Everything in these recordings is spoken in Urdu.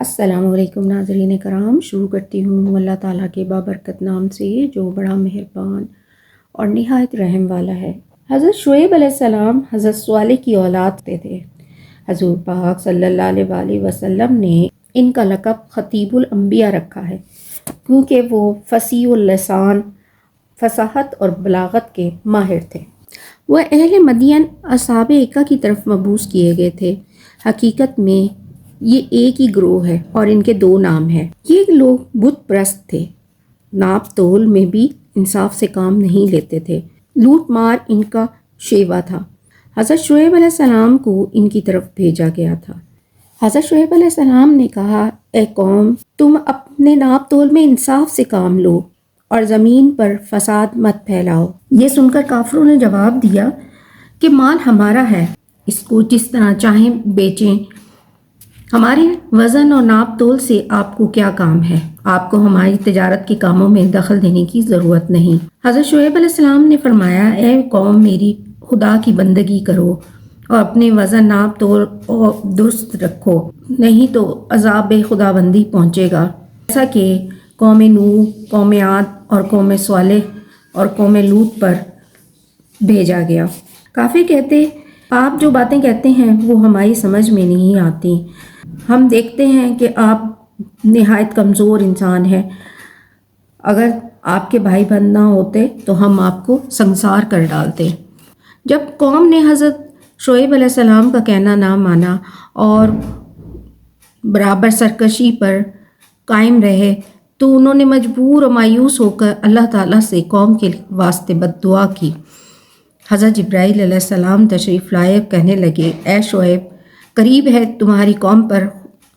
السلام علیکم ناظرین کرام، شروع کرتی ہوں اللہ تعالیٰ کے بابرکت نام سے جو بڑا مہربان اور نہایت رحم والا ہے۔ حضرت شعیب علیہ السلام حضرت صالح کی اولاد تھے۔ حضور پاک صلی اللہ علیہ وآلہ وسلم نے ان کا لقب خطیب الانبیاء رکھا ہے کیونکہ وہ فصیح اللسان، فصاحت اور بلاغت کے ماہر تھے۔ وہ اہل مدین اصحاب ایکا کی طرف مبعوث کیے گئے تھے۔ حقیقت میں یہ ایک ہی گروہ ہے اور ان کے دو نام ہیں۔ یہ لوگ بت پرست تھے، ناپ تول میں بھی انصاف سے کام نہیں لیتے تھے، لوٹ مار ان کا شیوا تھا۔ حضرت شعیب علیہ السلام کو ان کی طرف بھیجا گیا تھا۔ حضرت شعیب علیہ السلام نے کہا، اے قوم، تم اپنے ناپ تول میں انصاف سے کام لو اور زمین پر فساد مت پھیلاؤ۔ یہ سن کر کافروں نے جواب دیا کہ مال ہمارا ہے، اس کو جس طرح چاہیں بیچیں، ہمارے وزن اور ناپ تول سے آپ کو کیا کام ہے؟ آپ کو ہماری تجارت کے کاموں میں دخل دینے کی ضرورت نہیں۔ حضرت شعیب علیہ السلام نے فرمایا، اے قوم، میری خدا کی بندگی کرو اور اپنے وزن ناپ تول درست رکھو، نہیں تو عذاب خدا بندی پہنچے گا، جیسا کہ قوم نوح، قوم عاد اور قوم صالح اور قوم لوط پر بھیجا گیا۔ کافی کہتے، آپ جو باتیں کہتے ہیں وہ ہماری سمجھ میں نہیں آتی۔ ہم دیکھتے ہیں کہ آپ نہایت کمزور انسان ہیں، اگر آپ کے بھائی بہن نہ ہوتے تو ہم آپ کو سنسار کر ڈالتے۔ جب قوم نے حضرت شعیب علیہ السلام کا کہنا نہ مانا اور برابر سرکشی پر قائم رہے تو انہوں نے مجبور و مایوس ہو کر اللہ تعالیٰ سے قوم کے واسطے بد دعا کی۔ حضرت جبرائیل علیہ السلام تشریف لائے، کہنے لگے، اے شعیب، قریب ہے تمہاری قوم پر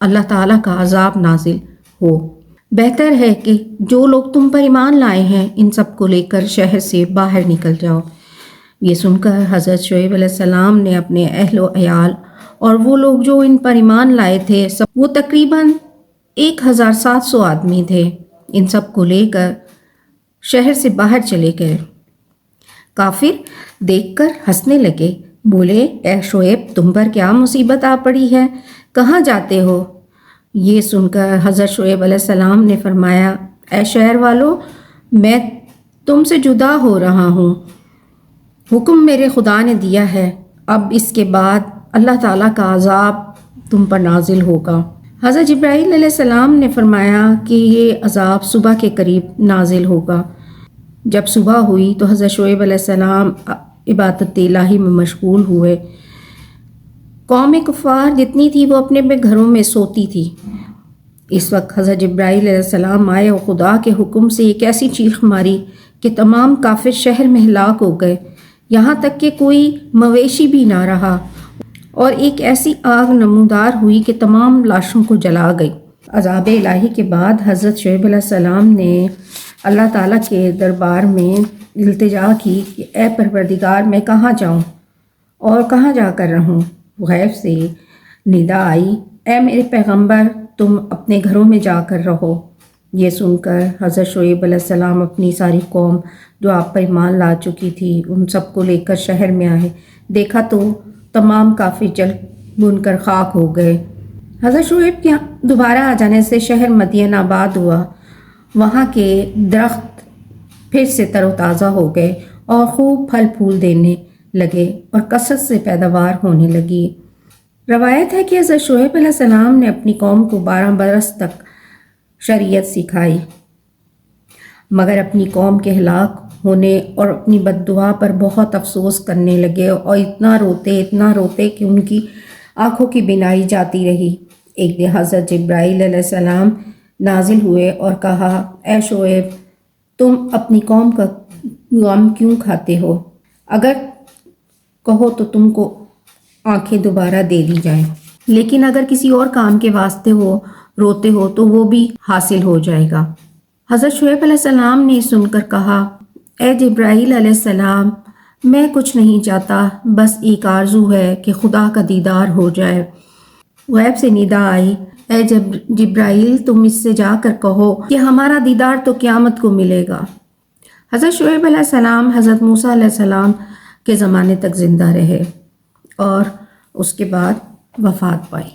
اللہ تعالیٰ کا عذاب نازل ہو، بہتر ہے کہ جو لوگ تم پر ایمان لائے ہیں ان سب کو لے کر شہر سے باہر نکل جاؤ۔ یہ سن کر حضرت شعیب علیہ السلام نے اپنے اہل و عیال اور وہ لوگ جو ان پر ایمان لائے تھے، وہ تقریباً 1700 آدمی تھے، ان سب کو لے کر شہر سے باہر چلے گئے۔ کافر دیکھ کر ہنسنے لگے، بولے، اے شعیب، تم پر کیا مصیبت آ پڑی ہے؟ کہاں جاتے ہو؟ یہ سن کر حضرت شعیب علیہ السلام نے فرمایا، اے شہر والو، میں تم سے جدا ہو رہا ہوں، حکم میرے خدا نے دیا ہے، اب اس کے بعد اللہ تعالیٰ کا عذاب تم پر نازل ہوگا۔ حضرت جبرائیل علیہ السلام نے فرمایا کہ یہ عذاب صبح کے قریب نازل ہوگا۔ جب صبح ہوئی تو حضرت شعیب علیہ السلام عبادت الہی میں مشغول ہوئے۔ قوم کفار جتنی تھی وہ اپنے اپنے گھروں میں سوتی تھی۔ اس وقت حضرت جبرائیل علیہ السلام آئے اور خدا کے حکم سے ایک ایسی چیخ ماری کہ تمام کافر شہر میں ہلاک ہو گئے، یہاں تک کہ کوئی مویشی بھی نہ رہا، اور ایک ایسی آگ نمودار ہوئی کہ تمام لاشوں کو جلا گئی۔ عذاب الہی کے بعد حضرت شعیب علیہ السلام نے اللہ تعالیٰ کے دربار میں التجا کی کہ اے پروردگار، میں کہاں جاؤں اور کہاں جا کر رہوں؟ غیب سے ندا آئی، اے میرے پیغمبر، تم اپنے گھروں میں جا کر رہو۔ یہ سن کر حضرت شعیب علیہ السلام اپنی ساری قوم جو آپ پر ایمان لا چکی تھی ان سب کو لے کر شہر میں آئے، دیکھا تو تمام کافر جل بن کر خاک ہو گئے۔ حضرت شعیب کے دوبارہ آ جانے سے شہر مدین آباد ہوا، وہاں کے درخت پھر سے تر و تازہ ہو گئے اور خوب پھل پھول دینے لگے اور کثرت سے پیداوار ہونے لگی۔ روایت ہے کہ حضرت شعیب علیہ السلام نے اپنی قوم کو 12 برس تک شریعت سکھائی، مگر اپنی قوم کے ہلاک ہونے اور اپنی بد دعا پر بہت افسوس کرنے لگے اور اتنا روتے کہ ان کی آنکھوں کی بینائی جاتی رہی۔ ایک دن حضرت جبرائیل علیہ السلام نازل ہوئے اور کہا، اے شعیب، تم اپنی قوم کا غم کیوں کھاتے ہو؟ اگر کہو تو تم کو آنکھیں دوبارہ دے دی جائیں، لیکن اگر کسی اور کام کے واسطے وہ روتے ہو تو وہ بھی حاصل ہو جائے گا۔ حضرت شعیب علیہ السلام نے سن کر کہا، اے جبرائیل علیہ السلام، میں کچھ نہیں چاہتا، بس ایک آرزو ہے کہ خدا کا دیدار ہو جائے۔ غیب سے ندا آئی، اے جبرائیل، تم اس سے جا کر کہو کہ ہمارا دیدار تو قیامت کو ملے گا۔ حضرت شعیب علیہ السلام حضرت موسیٰ علیہ السلام کے زمانے تک زندہ رہے اور اس کے بعد وفات پائی۔